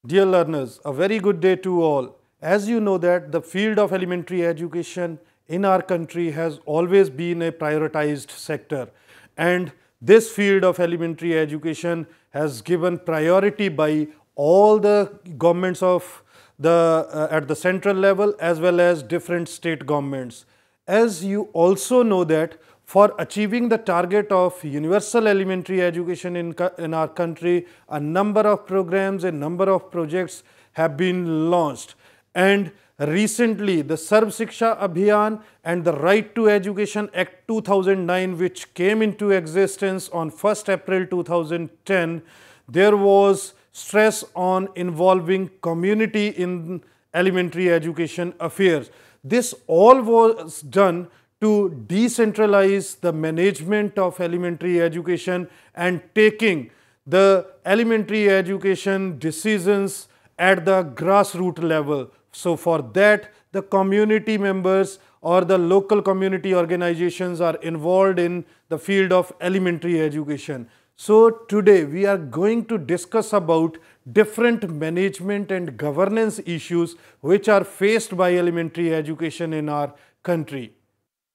Dear learners, a very good day to all. As you know that the field of elementary education in our country has always been a prioritized sector, and this field of elementary education has given priority by all the governments of the at the central level as well as different state governments. As you also know that for achieving the target of universal elementary education in our country, a number of programs, a number of projects have been launched. And recently, the Sarv Shiksha Abhiyan and the Right to Education Act 2009, which came into existence on 1st April 2010, there was stress on involving community in elementary education affairs. This all was done to decentralize the management of elementary education and taking the elementary education decisions at the grassroots level. So for that, the community members or the local community organizations are involved in the field of elementary education. So today we are going to discuss about different management and governance issues which are faced by elementary education in our country.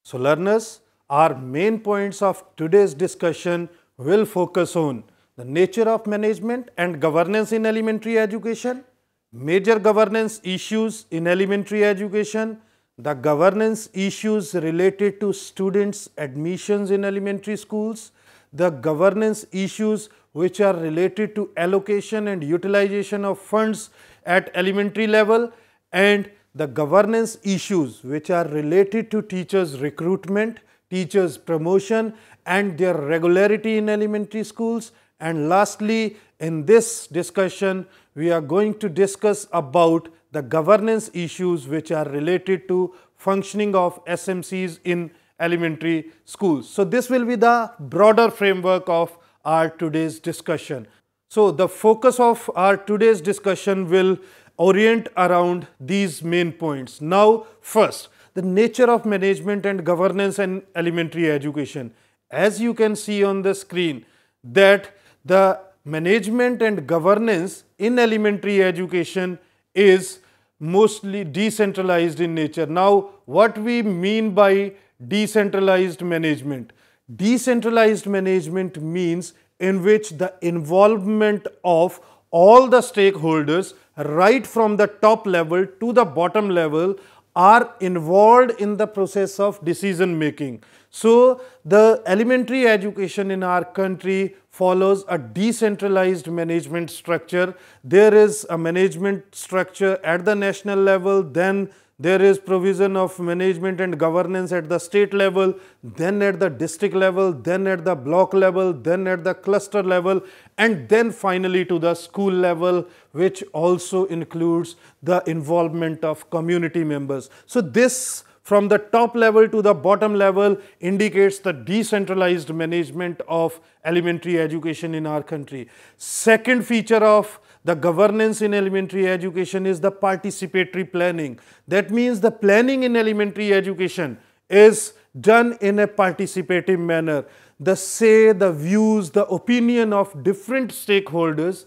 So learners, our main points of today's discussion will focus on the nature of management and governance in elementary education, major governance issues in elementary education, the governance issues related to students' admissions in elementary schools, the governance issues which are related to allocation and utilization of funds at elementary level, and the governance issues which are related to teachers' recruitment, teachers' promotion and their regularity in elementary schools. And lastly, in this discussion, we are going to discuss about the governance issues which are related to functioning of SMCs in elementary schools. So this will be the broader framework of our today's discussion. So the focus of our today's discussion will orient around these main points. Now, first, the nature of management and governance in elementary education. As you can see on the screen, that the management and governance in elementary education is mostly decentralized in nature. Now, what we mean by decentralized management? Decentralized management means in which the involvement of all the stakeholders right from the top level to the bottom level are involved in the process of decision making. So the elementary education in our country follows a decentralized management structure. There is a management structure at the national level, then there is provision of management and governance at the state level, then at the district level, then at the block level, then at the cluster level, and then finally to the school level, which also includes the involvement of community members. So this from the top level to the bottom level indicates the decentralized management of elementary education in our country. Second feature of the governance in elementary education is the participatory planning. That means the planning in elementary education is done in a participative manner. The say, the views, the opinion of different stakeholders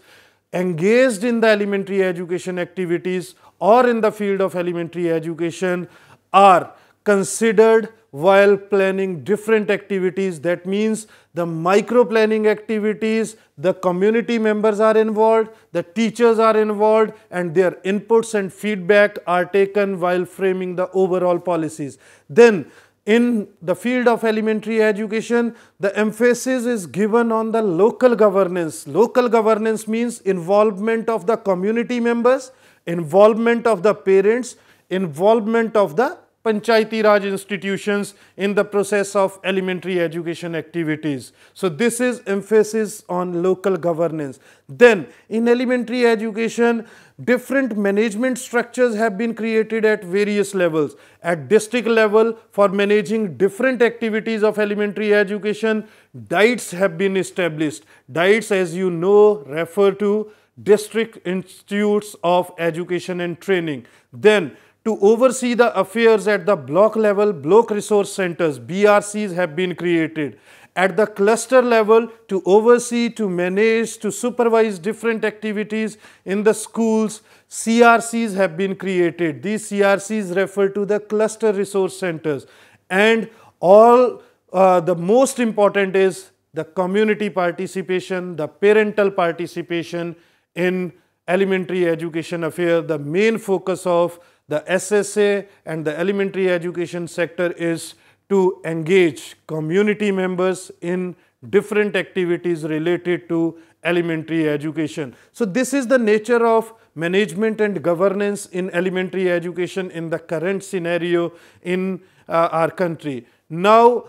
engaged in the elementary education activities or in the field of elementary education are considered while planning different activities. That means the micro planning activities, the community members are involved, the teachers are involved, and their inputs and feedback are taken while framing the overall policies. Then in the field of elementary education, the emphasis is given on the local governance. Local governance means involvement of the community members, involvement of the parents, involvement of the Panchayati Raj institutions in the process of elementary education activities. So this is emphasis on local governance. Then in elementary education, different management structures have been created at various levels. At district level, for managing different activities of elementary education, DIETs have been established. DIETs, as you know, refer to District Institutes of Education and Training. Then to oversee the affairs at the block level, block resource centers, BRCs have been created. at the cluster level to oversee, to manage, to supervise different activities in the schools. CRCs have been created. These CRCs refer to the cluster resource centers, and all the most important is the community participation, the parental participation in elementary education affair. The main focus of the SSA and the elementary education sector is to engage community members in different activities related to elementary education. So this is the nature of management and governance in elementary education in the current scenario in our country. Now,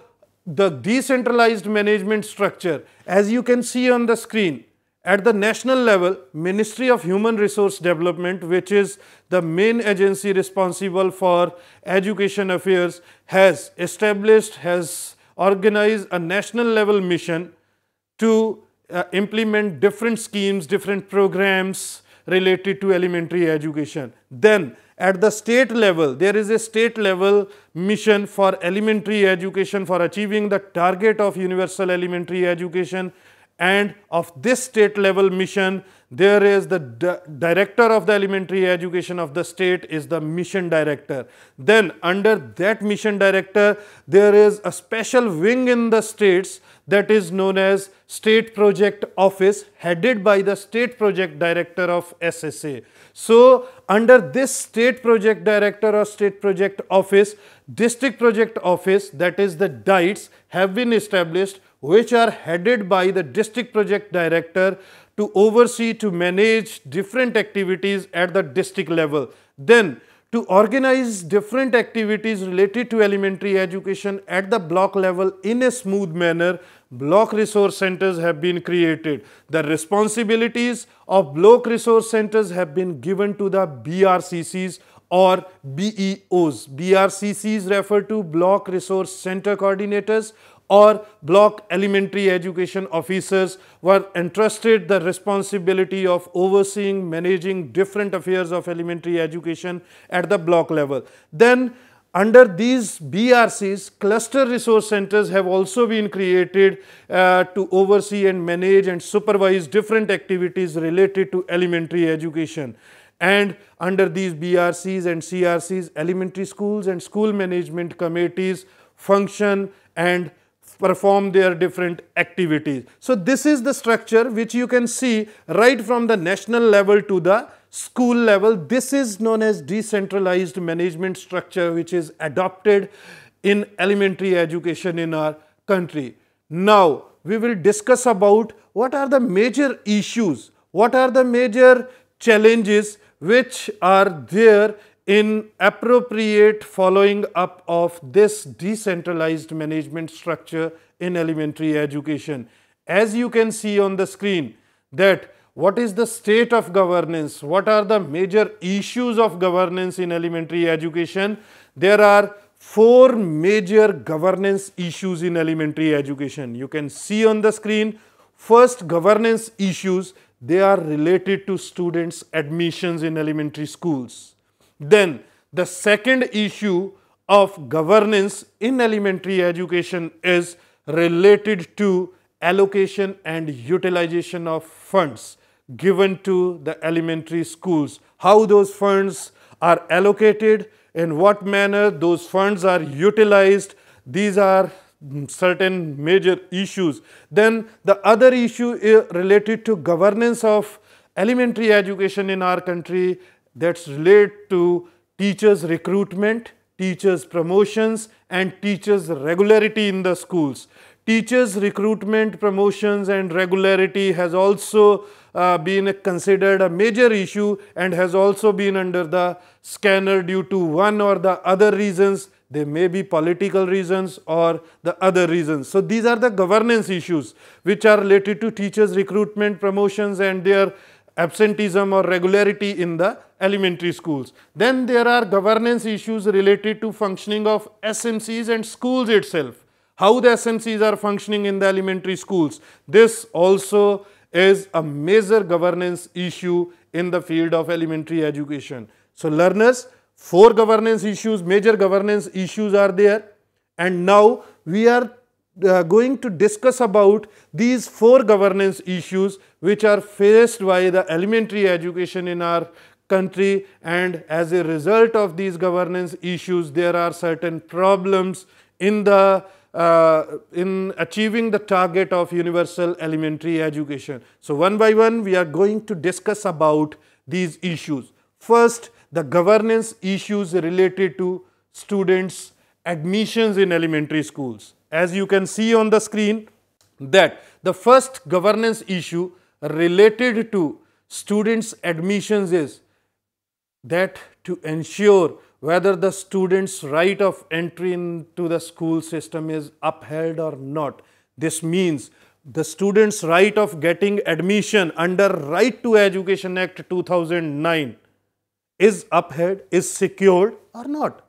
the decentralized management structure, as you can see on the screen, at the national level, Ministry of Human Resource Development, which is the main agency responsible for education affairs, has established, has organized a national level mission to implement different schemes, different programs related to elementary education. Then at the state level, there is a state level mission for elementary education for achieving the target of universal elementary education. And of this state level mission, there is the director of the elementary education of the state is the mission director. Then under that mission director, there is a special wing in the states that is known as State Project Office, headed by the State Project Director of SSA. So under this State Project Director or State Project Office, District Project Office, that is the DITES, have been established, which are headed by the District Project Director to oversee, to manage different activities at the district level. Then to organize different activities related to elementary education at the block level in a smooth manner, block resource centers have been created. The responsibilities of block resource centers have been given to the BRCCs or BEOs. BRCCs refer to block resource center coordinators, or block elementary education officers were entrusted the responsibility of overseeing, managing different affairs of elementary education at the block level. Then under these BRCs, cluster resource centers have also been created to oversee and manage and supervise different activities related to elementary education. And under these BRCs and CRCs, elementary schools and school management committees function and perform their different activities. So this is the structure which you can see right from the national level to the school level. This is known as decentralized management structure, which is adopted in elementary education in our country. Now we will discuss about what are the major issues, what are the major challenges which are there in appropriate following up of this decentralized management structure in elementary education. As you can see on the screen, that what is the state of governance, what are the major issues of governance in elementary education. There are 4 major governance issues in elementary education. You can see on the screen. First, governance issues, they are related to students' admissions in elementary schools. Then the second issue of governance in elementary education is related to allocation and utilization of funds given to the elementary schools. How those funds are allocated, in what manner those funds are utilized, these are certain major issues. Then the other issue is related to governance of elementary education in our country, that's related to teachers recruitment, teachers promotions and teachers regularity in the schools. Teachers recruitment, promotions and regularity has also been considered a major issue and has also been under the scanner due to one or the other reasons. They may be political reasons or the other reasons. So these are the governance issues which are related to teachers recruitment, promotions and their absenteeism or regularity in the elementary schools. Then there are governance issues related to functioning of SMCs and schools itself. How the SMCs are functioning in the elementary schools. This also is a major governance issue in the field of elementary education. So learners, 4 governance issues, major governance issues are there, and now we are going to discuss about these 4 governance issues which are faced by the elementary education in our country, and as a result of these governance issues there are certain problems in the in achieving the target of universal elementary education. So one by one we are going to discuss about these issues. First, the governance issues related to students' admissions in elementary schools. As you can see on the screen, that the first governance issue related to students' admissions is that to ensure whether the student's right of entry into the school system is upheld or not. This means the student's right of getting admission under Right to Education Act 2009 is upheld, is secured or not.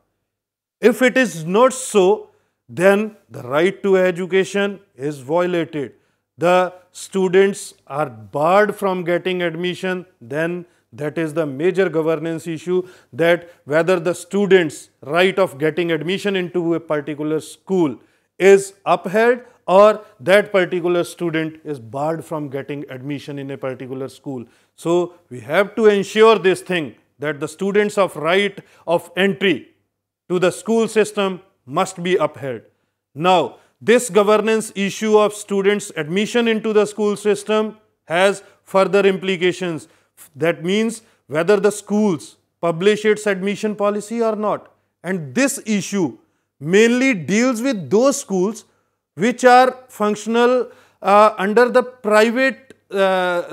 If it is not so, then the right to education is violated. The students are barred from getting admission, then that is the major governance issue, that whether the student's right of getting admission into a particular school is upheld or that particular student is barred from getting admission in a particular school. So we have to ensure this thing, that the students of right of entry to the school system must be upheld. Now, this governance issue of students' admission into the school system has further implications. That means whether the schools publish its admission policy or not. And this issue mainly deals with those schools which are functional under the private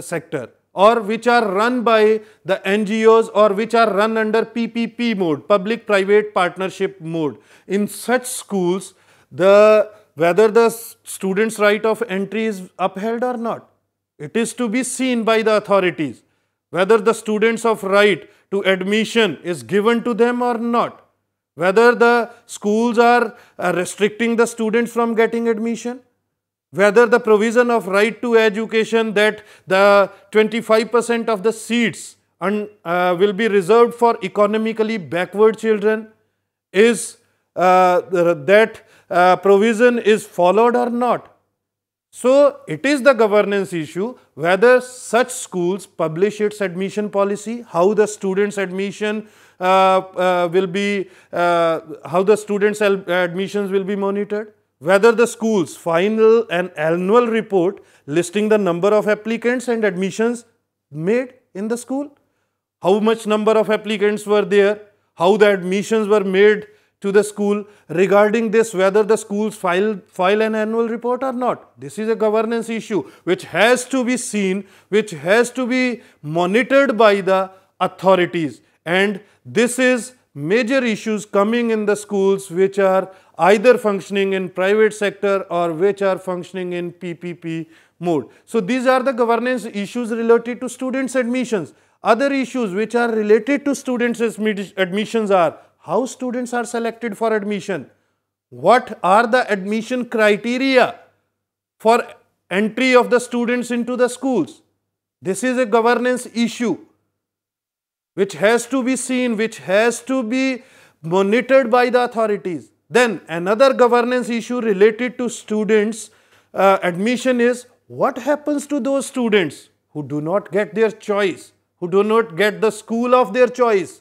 sector, or which are run by the NGOs, or which are run under PPP mode, public-private partnership mode. In such schools, whether the student's right of entry is upheld or not, it is to be seen by the authorities, whether the students of right to admission is given to them or not, whether the schools are restricting the students from getting admission, whether the provision of right to education, that the 25% of the seats will be reserved for economically backward children, is that provision is followed or not. So it is the governance issue whether such schools publish its admission policy, how the students' admission will be, how the students' admissions will be monitored, whether the schools file an annual report listing the number of applicants and admissions made in the school, how much number of applicants were there, how the admissions were made to the school. Regarding this, whether the schools file an annual report or not. This is a governance issue which has to be seen, which has to be monitored by the authorities, and this is major issues coming in the schools which are either functioning in private sector or which are functioning in PPP mode. So these are the governance issues related to students' admissions. Other issues which are related to students' admissions are how students are selected for admission, what are the admission criteria for entry of the students into the schools. This is a governance issue which has to be seen, which has to be monitored by the authorities. Then another governance issue related to students' admission is what happens to those students who do not get their choice, who do not get the school of their choice.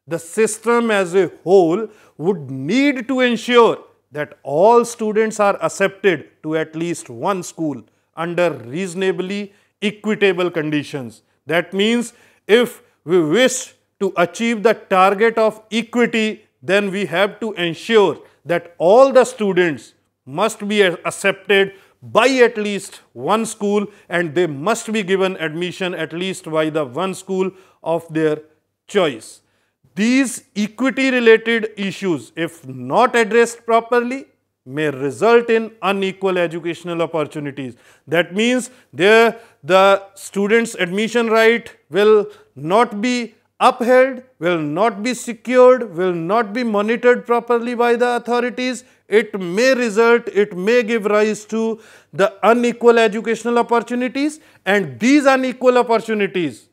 The system as a whole would need to ensure that all students are accepted to at least one school under reasonably equitable conditions. That means if we wish to achieve the target of equity, then we have to ensure that all the students must be accepted by at least one school, and they must be given admission at least by the one school of their choice. These equity related issues, if not addressed properly, may result in unequal educational opportunities. That means the students' admission right will not be upheld, will not be secured, will not be monitored properly by the authorities. It may result, it may give rise to the unequal educational opportunities, and these unequal opportunities,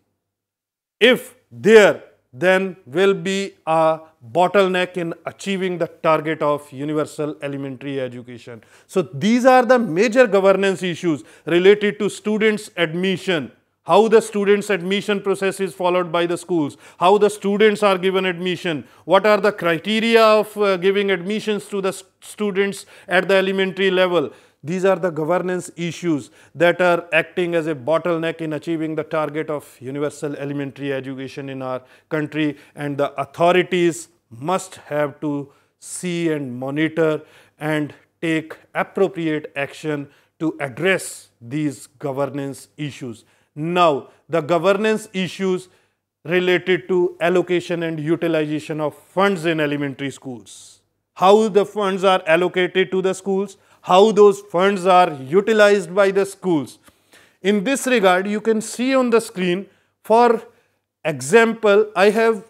if there then will be a bottleneck in achieving the target of universal elementary education. So these are the major governance issues related to students' admission, how the students' admission process is followed by the schools, how the students are given admission, what are the criteria of giving admissions to the students at the elementary level. These are the governance issues that are acting as a bottleneck in achieving the target of universal elementary education in our country, and the authorities must have to see and monitor and take appropriate action to address these governance issues. Now, the governance issues related to allocation and utilization of funds in elementary schools. How the funds are allocated to the schools, how those funds are utilized by the schools. In this regard, you can see on the screen, for example, I have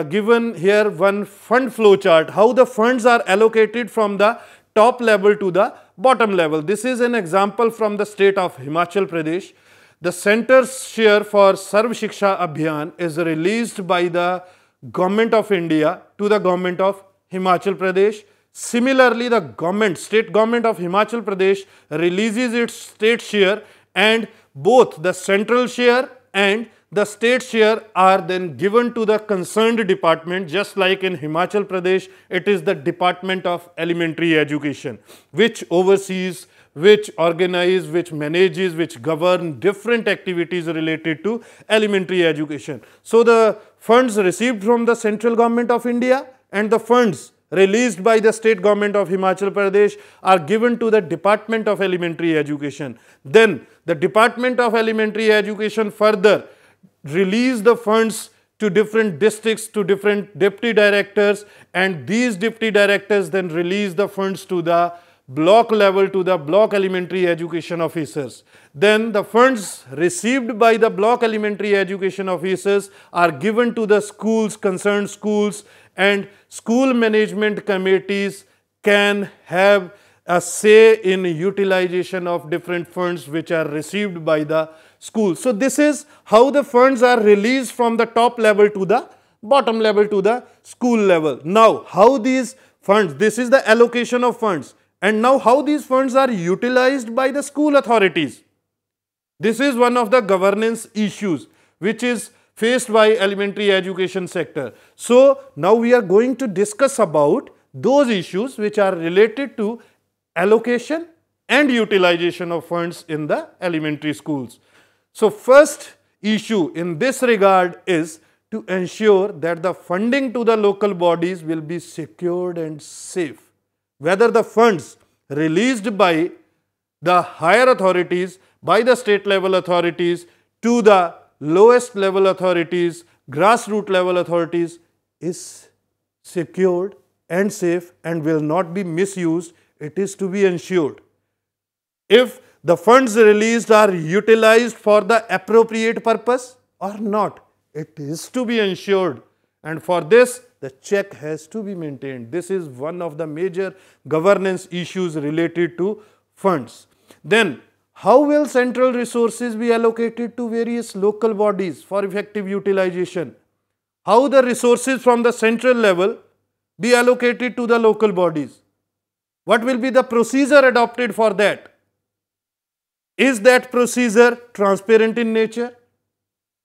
given here one fund flow chart, how the funds are allocated from the top level to the bottom level. This is an example from the state of Himachal Pradesh. The center's share for Sarv Shiksha Abhiyan is released by the Government of India to the Government of Himachal Pradesh. Similarly, the state government of Himachal Pradesh releases its state share, and both the central share and the state share are then given to the concerned department. Just like in Himachal Pradesh, it is the Department of Elementary Education which oversees, which organize, which manages, which govern different activities related to elementary education. So the funds received from the central government of India and the funds released by the state government of Himachal Pradesh are given to the Department of Elementary Education. Then the Department of Elementary Education further release the funds to different districts, to different deputy directors, and these deputy directors then release the funds to the block level, to the block elementary education officers. Then the funds received by the block elementary education officers are given to the schools, concerned schools, and school management committees can have a say in utilization of different funds which are received by the school. So this is how the funds are released from the top level to the bottom level, to the school level. Now, how these funds, this is the allocation of funds, and now how these funds are utilized by the school authorities. This is one of the governance issues which is faced by elementary education sector. So now we are going to discuss about those issues which are related to allocation and utilization of funds in the elementary schools. So first issue in this regard is to ensure that the funding to the local bodies will be secured and safe. Whether the funds released by the higher authorities, by the state level authorities to the lowest level authorities, grassroots level authorities, is secured and safe and will not be misused, it is to be ensured. If the funds released are utilized for the appropriate purpose or not, it is to be ensured, and for this the check has to be maintained. This is one of the major governance issues related to funds. Then, how will central resources be allocated to various local bodies for effective utilization? How the resources from the central level be allocated to the local bodies? What will be the procedure adopted for that? Is that procedure transparent in nature?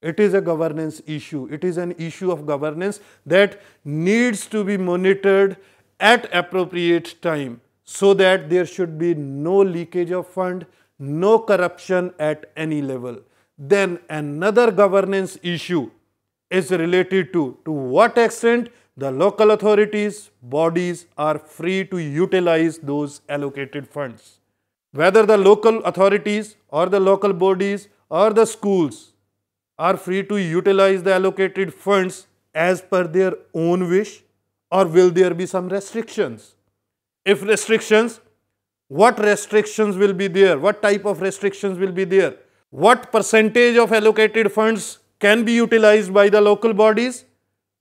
It is a governance issue. It is an issue of governance that needs to be monitored at appropriate time so that there should be no leakage of fund, no corruption at any level. Then another governance issue is related to what extent the local authorities, bodies are free to utilize those allocated funds. Whether the local authorities or the local bodies or the schools are free to utilize the allocated funds as per their own wish, or will there be some restrictions? If restrictions, what restrictions will be there? What type of restrictions will be there? What percentage of allocated funds can be utilized by the local bodies,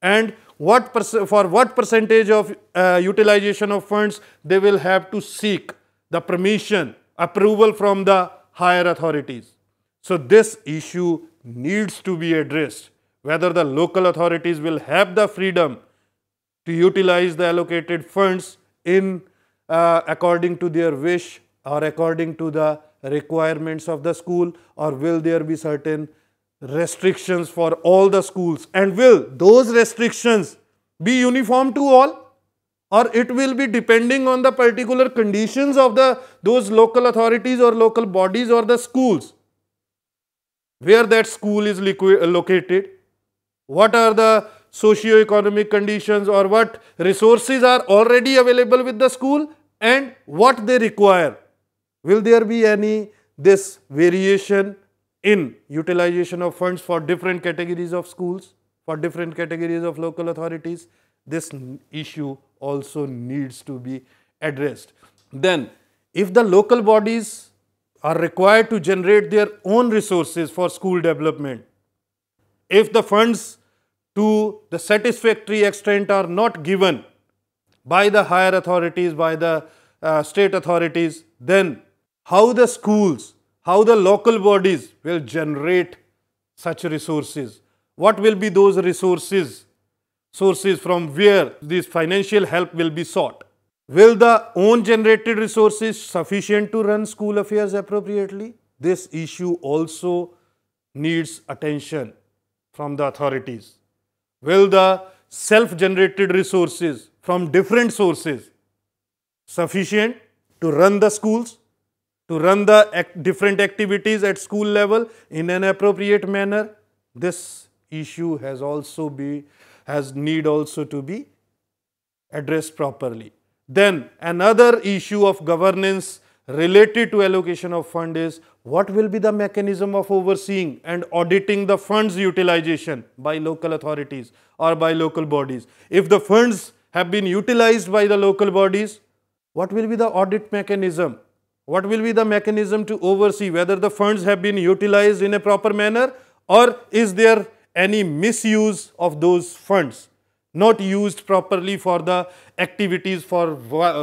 and for what percentage of utilization of funds they will have to seek the permission, approval from the higher authorities. So this issue needs to be addressed whether the local authorities will have the freedom to utilize the allocated funds in according to their wish or according to the requirements of the school, or will there be certain restrictions for all the schools, and will those restrictions be uniform to all, or it will be depending on the particular conditions of those local authorities or local bodies or the schools where that school is located, what are the socio-economic conditions or what resources are already available with the school and what they require. Will there be any this variation in utilization of funds for different categories of schools, for different categories of local authorities? This issue also needs to be addressed. Then, if the local bodies are required to generate their own resources for school development, if the funds to the satisfactory extent are not given by the higher authorities, by the state authorities, then how the schools, how the local bodies will generate such resources? What will be those resources? Sources from where this financial help will be sought? Will the own generated resources sufficient to run school affairs appropriately? This issue also needs attention from the authorities. Will the self-generated resources from different sources sufficient to run the schools, to run the different activities at school level in an appropriate manner? This issue has need also to be addressed properly. Then another issue of governance related to allocation of fund is what will be the mechanism of overseeing and auditing the funds utilization by local authorities or by local bodies. If the funds have been utilized by the local bodies, what will be the audit mechanism? What will be the mechanism to oversee whether the funds have been utilized in a proper manner, or is there any misuse of those funds, not used properly for the activities for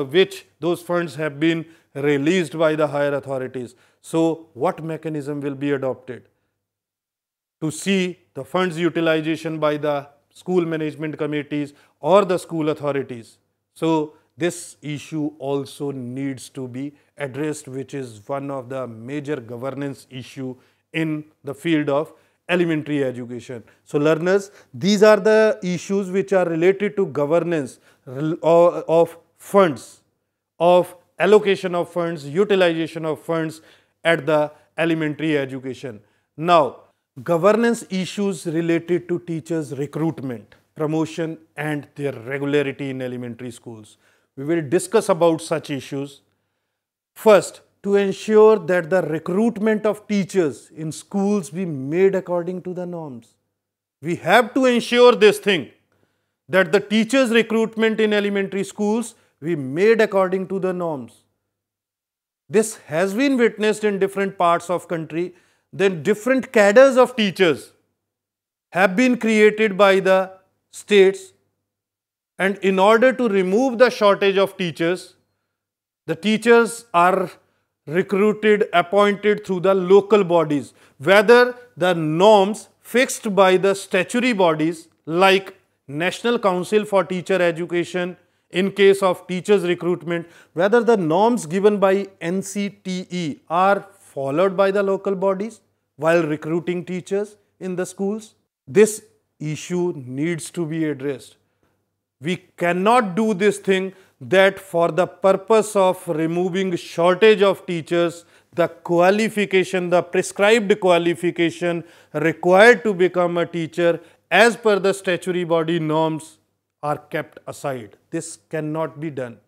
which those funds have been released by the higher authorities? So, what mechanism will be adopted to see the funds utilization by the school management committees or the school authorities? So, this issue also needs to be addressed, which is one of the major governance issue in the field of elementary education. So, learners, these are the issues which are related to governance of funds, of allocation of funds, utilization of funds at the elementary education. Now, governance issues related to teachers' recruitment, promotion and their regularity in elementary schools. We will discuss about such issues. First, to ensure that the recruitment of teachers in schools be made according to the norms. We have to ensure this thing, that the teachers' recruitment in elementary schools be made according to the norms. This has been witnessed in different parts of country. Then different cadres of teachers have been created by the states, and in order to remove the shortage of teachers, the teachers are recruited, appointed through the local bodies, whether the norms fixed by the statutory bodies like National Council for Teacher Education in case of teachers recruitment, whether the norms given by NCTE are followed by the local bodies while recruiting teachers in the schools. This issue needs to be addressed. We cannot do this thing that for the purpose of removing shortage of teachers, the qualification, the prescribed qualification required to become a teacher as per the statutory body norms are kept aside. This cannot be done.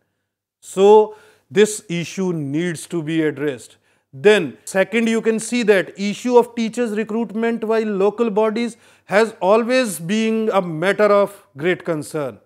So, this issue needs to be addressed. Then, second, you can see that issue of teachers recruitment by local bodies has always been a matter of great concern.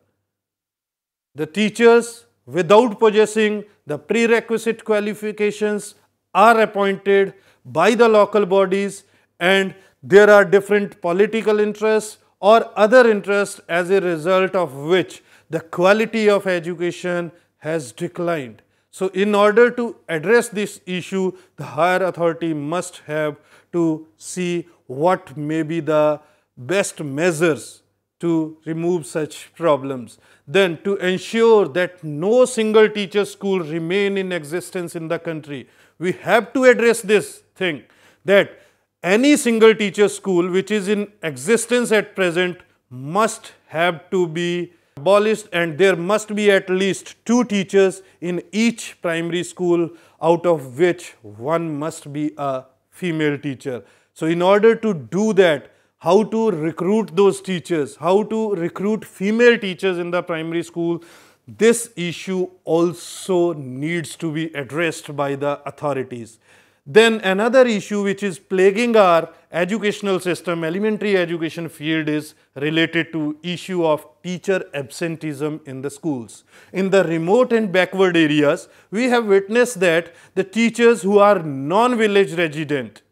The teachers, without possessing the prerequisite qualifications, are appointed by the local bodies, and there are different political interests or other interests as a result of which the quality of education has declined. So, in order to address this issue, the higher authority must have to see what may be the best measures to remove such problems. Then to ensure that no single teacher school remain in existence in the country, we have to address this thing that any single teacher school which is in existence at present must have to be abolished, and there must be at least 2 teachers in each primary school, out of which one must be a female teacher. So in order to do that, how to recruit those teachers, how to recruit female teachers in the primary school, this issue also needs to be addressed by the authorities. Then another issue which is plaguing our educational system, elementary education field, is related to issue of teacher absenteeism in the schools. In the remote and backward areas, we have witnessed that the teachers who are non-village resident,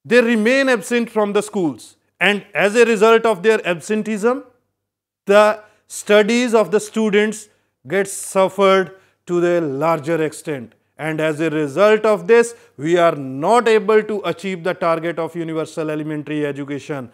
they remain absent from the schools, and as a result of their absenteeism, the studies of the students get suffered to the larger extent. And as a result of this, we are not able to achieve the target of universal elementary education,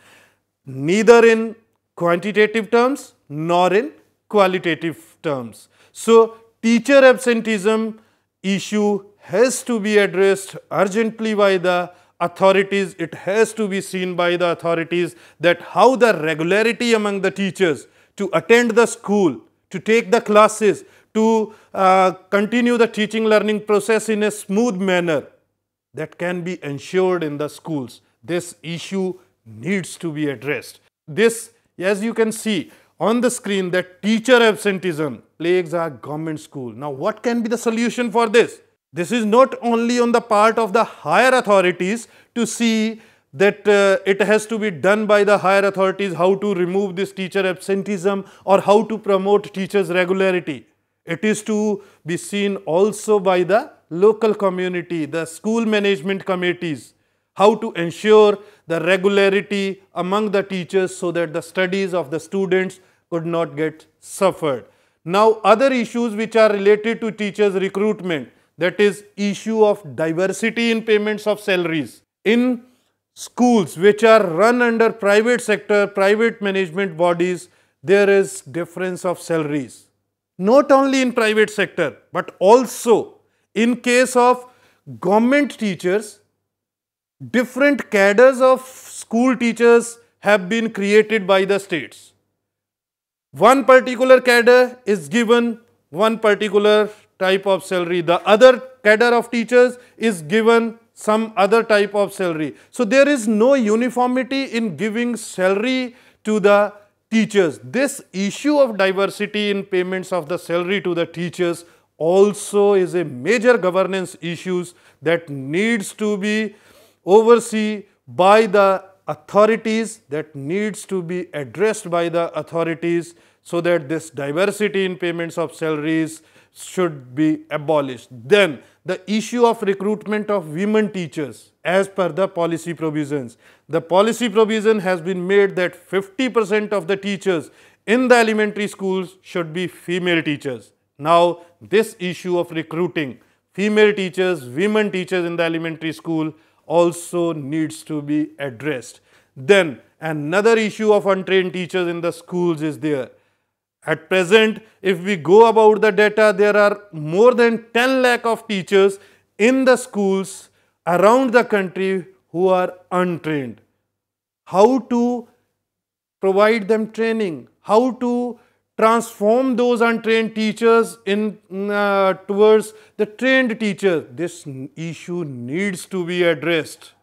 neither in quantitative terms nor in qualitative terms. So, teacher absenteeism issue has to be addressed urgently by the authorities. It has to be seen by the authorities that how the regularity among the teachers to attend the school, to take the classes, to continue the teaching learning process in a smooth manner, that can be ensured in the schools. This issue needs to be addressed. This, as you can see on the screen, that teacher absenteeism plagues our government school. Now what can be the solution for this? This is not only on the part of the higher authorities to see that it has to be done by the higher authorities how to remove this teacher absenteeism or how to promote teachers' regularity. It is to be seen also by the local community, the school management committees, how to ensure the regularity among the teachers so that the studies of the students could not get suffered. Now, other issues which are related to teachers' recruitment, that is issue of diversity in payments of salaries. In schools which are run under private sector, private management bodies, there is difference of salaries. Not only in private sector, but also in case of government teachers, different cadres of school teachers have been created by the states. One particular cadre is given one particular type of salary, the other cadre of teachers is given some other type of salary. So there is no uniformity in giving salary to the teachers. This issue of diversity in payments of the salary to the teachers also is a major governance issues that needs to be overseen by the authorities, that needs to be addressed by the authorities, so that this diversity in payments of salaries should be abolished. Then the issue of recruitment of women teachers as per the policy provisions. The policy provision has been made that 50% of the teachers in the elementary schools should be female teachers. Now this issue of recruiting female teachers, women teachers in the elementary school also needs to be addressed. Then another issue of untrained teachers in the schools is there. At present, if we go about the data, there are more than 10 lakh of teachers in the schools around the country who are untrained. How to provide them training? How to transform those untrained teachers in towards the trained teachers? This issue needs to be addressed.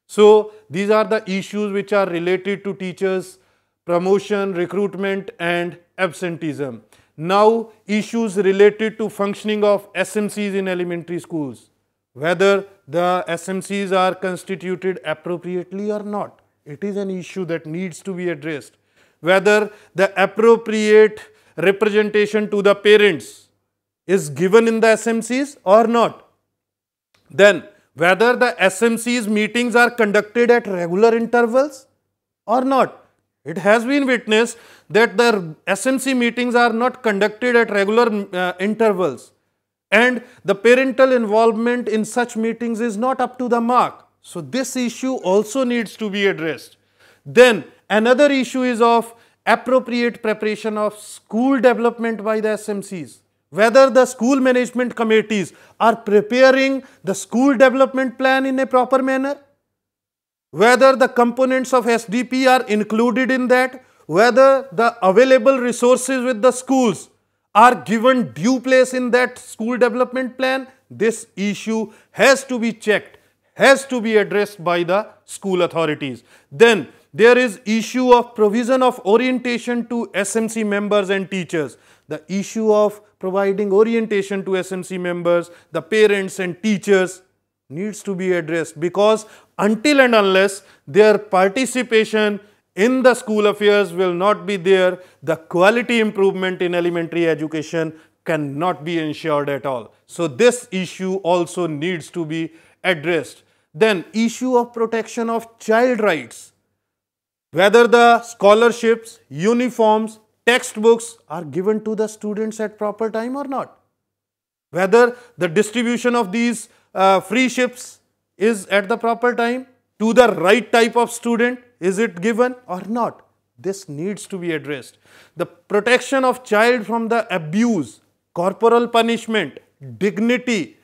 So these are the issues which are related to teachers' promotion, recruitment and absenteeism. Now issues related to functioning of SMCs in elementary schools, whether the SMCs are constituted appropriately or not. It is an issue that needs to be addressed. Whether the appropriate representation to the parents is given in the SMCs or not. Then whether the SMCs meetings are conducted at regular intervals or not. It has been witnessed that the SMC meetings are not conducted at regular intervals, and the parental involvement in such meetings is not up to the mark. So this issue also needs to be addressed. Then Another issue is of appropriate preparation of school development by the SMCs. Whether the school management committees are preparing the school development plan in a proper manner, whether the components of SDP are included in that, whether the available resources with the schools are given due place in that school development plan, this issue has to be checked, has to be addressed by the school authorities. Then there is issue of provision of orientation to SMC members and teachers. The issue of providing orientation to SMC members, the parents and teachers needs to be addressed, because until and unless their participation in the school affairs will not be there, the quality improvement in elementary education cannot be ensured at all. So this issue also needs to be addressed. Then issue of protection of child rights. Whether the scholarships, uniforms, textbooks are given to the students at proper time or not. Whether the distribution of these free ships is at the proper time, to the right type of student, is it given or not? This needs to be addressed. The protection of child from the abuse, corporal punishment, dignity,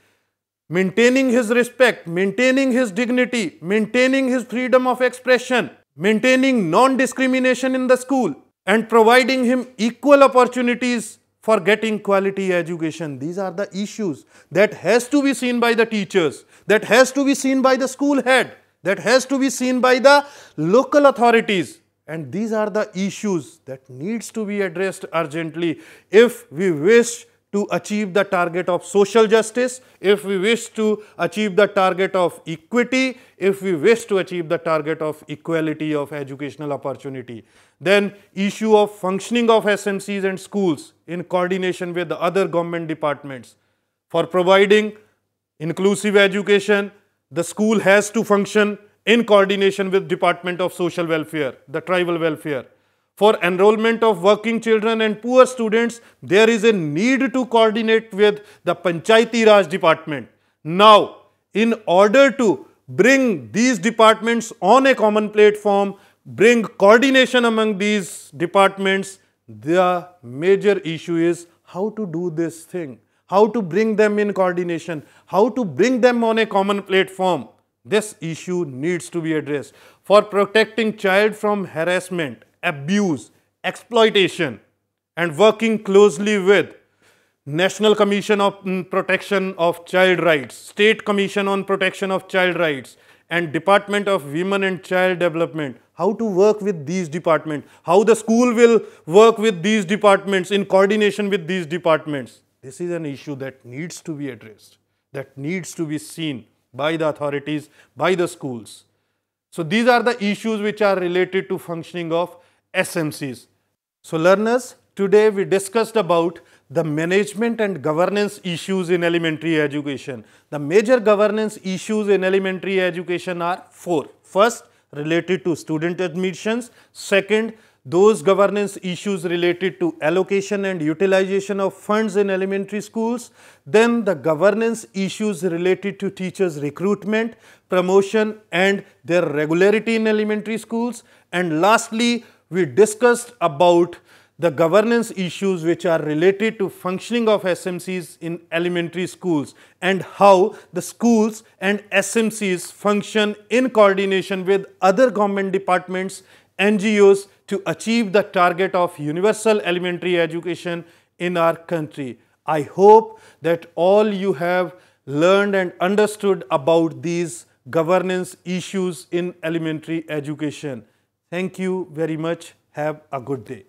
maintaining his respect, maintaining his dignity, maintaining his freedom of expression, maintaining non-discrimination in the school, and providing him equal opportunities for getting quality education. These are the issues that has to be seen by the teachers, that has to be seen by the school head, that has to be seen by the local authorities. And these are the issues that needs to be addressed urgently if we wish to achieve the target of social justice, if we wish to achieve the target of equity, if we wish to achieve the target of equality of educational opportunity. Then issue of functioning of SMCs and schools in coordination with the other government departments. For providing inclusive education, the school has to function in coordination with Department of Social Welfare, the tribal welfare. For enrollment of working children and poor students, there is a need to coordinate with the Panchayati Raj department. Now, in order to bring these departments on a common platform, bring coordination among these departments, the major issue is how to do this thing, how to bring them in coordination, how to bring them on a common platform. This issue needs to be addressed. For protecting child from harassment, abuse, exploitation, and working closely with National Commission on Protection of Child Rights, State Commission on Protection of Child Rights, and Department of Women and Child Development, how to work with these departments, how the school will work with these departments in coordination with these departments. This is an issue that needs to be addressed, that needs to be seen by the authorities, by the schools. So these are the issues which are related to functioning of SMCs. So learners, today we discussed about the management and governance issues in elementary education. The major governance issues in elementary education are four. First, related to student admissions. Second, those governance issues related to allocation and utilization of funds in elementary schools. Then the governance issues related to teachers' recruitment, promotion and their regularity in elementary schools. And lastly, we discussed about the governance issues which are related to functioning of SMCs in elementary schools and how the schools and SMCs function in coordination with other government departments, NGOs to achieve the target of universal elementary education in our country. I hope that all you have learned and understood about these governance issues in elementary education. Thank you very much. Have a good day.